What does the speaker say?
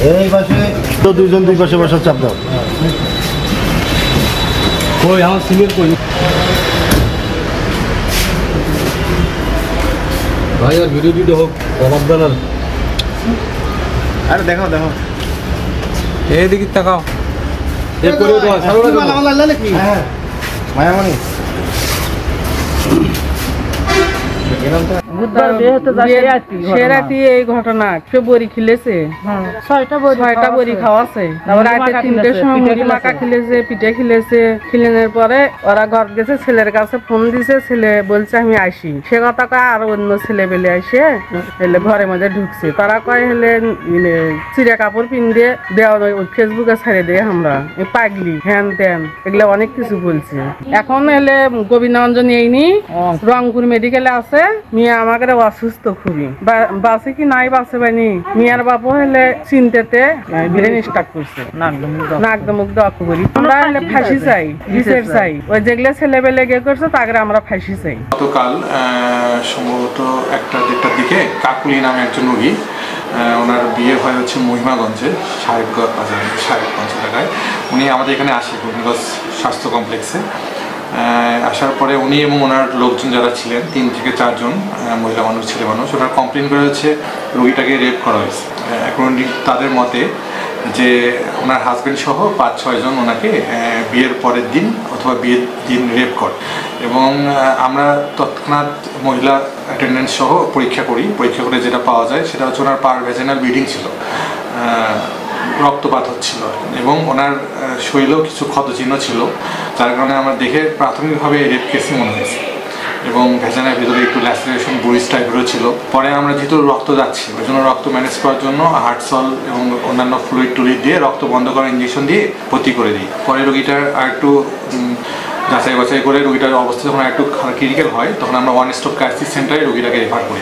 এই পাশে তো দুইজন দুই পাশে বসার চাপ দাও। কই আমার সিমেন্ট কই ভাই, আর ভিডিও দিতে হোক জবাব দেন। আরে দেখাও দেখাও, এইদিকে তাকাও। এই করে দাও হ্যাঁ মায়ামণি সে রাতে এই ঘটনা সে বড়ি খিলেছে, 6টা বড়ি খাওয়াছে, তারপর রাতে 3টের সময় মুড়ি মাখা খিলেছে, পিঠে খিলেছে। খিলেনের পরে ওরা ঘর গেছে, ছেলের কাছে ফোন দিছে, ছেলে বলছে আমি আসি। সে কথা কয় আর অন্য ছেলে পেলে আসে এলে ঘরের মধ্যে ঢুকছে। তারা কয় হলে চিড়া কাপড় পিন্দে দেওয়া ফেসবুকে ছেড়ে দেয় আমরা পাগলি হ্যান ত্যান এগুলো অনেক কিছু বলছে। এখন এলে গোবিন্দগঞ্জ নিয়েনি, রংপুর মেডিকেলে আছে। মিয়া আমাকে অসুস্থ খুবই, বাসে কি নাই বাসে পাইনি। মিয়ার বাপু হলে চিন্তাতে ব্রেন স্ট্রোক করছে, নাক মুখ দক্ষ করি। আমরা হলে ফাঁসি চাই, বিচার চাই। ওই যেগুলো ছেলে পেলে গে করছে তাকে আমরা ফাঁসি চাই। গতকাল সম্ভবত 1টা-1:30টার দিকে কাকুলি নামে একজন রোগী, ওনার বিয়ে হয় হচ্ছে মহিমাগঞ্জে, সাহেবগঞ্জ এলাকায়। উনি আমাদের এখানে আসে গোবিন্দগঞ্জ স্বাস্থ্য কমপ্লেক্সে। আসার পরে উনি এবং ওনার লোকজন যারা ছিলেন 3 থেকে 4 জন মহিলা মানুষ ছেলে মানুষ, ওনারা কমপ্লেন করে হচ্ছে রোগীটাকে রেপ করা হয়েছে। এখন তাদের মতে যে ওনার হাজব্যান্ড সহ 5-6 জন ওনাকে বিয়ের পরের দিন অথবা বিয়ের দিন রেপ করে। এবং আমরা তৎক্ষণাৎ মহিলা অ্যাটেন্ডেন্ট সহ পরীক্ষা করে যেটা পাওয়া যায় সেটা হচ্ছে ওনার পার ভ্যাজাইনাল ব্লিডিং ছিল, রক্তপাত হচ্ছিল এবং ওনার শরীরেও কিছু ক্ষতচিহ্ন ছিল, যার কারণে আমরা দেখে প্রাথমিকভাবে রেপ কেসই মনে হয়েছে। এবং ভ্যাজানের ভিতরে একটু ল্যাসিরেশন বুরিজ টাইপেরও ছিল। পরে আমরা যেহেতু রক্ত যাচ্ছে ওই জন্য রক্ত ম্যানেজ করার জন্য হার্টসল এবং অন্যান্য ফ্লুইড টুলিড দিয়ে রক্ত বন্ধ করার ইঞ্জেকশন দিয়ে ভর্তি করে দিই। পরে রোগীটার আর একটু যাচাই বাছাই করে রোগীটার অবস্থা যখন একটু ক্রিটিক্যাল হয় তখন আমরা ওয়ান স্টপ ক্রাইসিস সেন্টারে রোগীটাকে রেফার করি।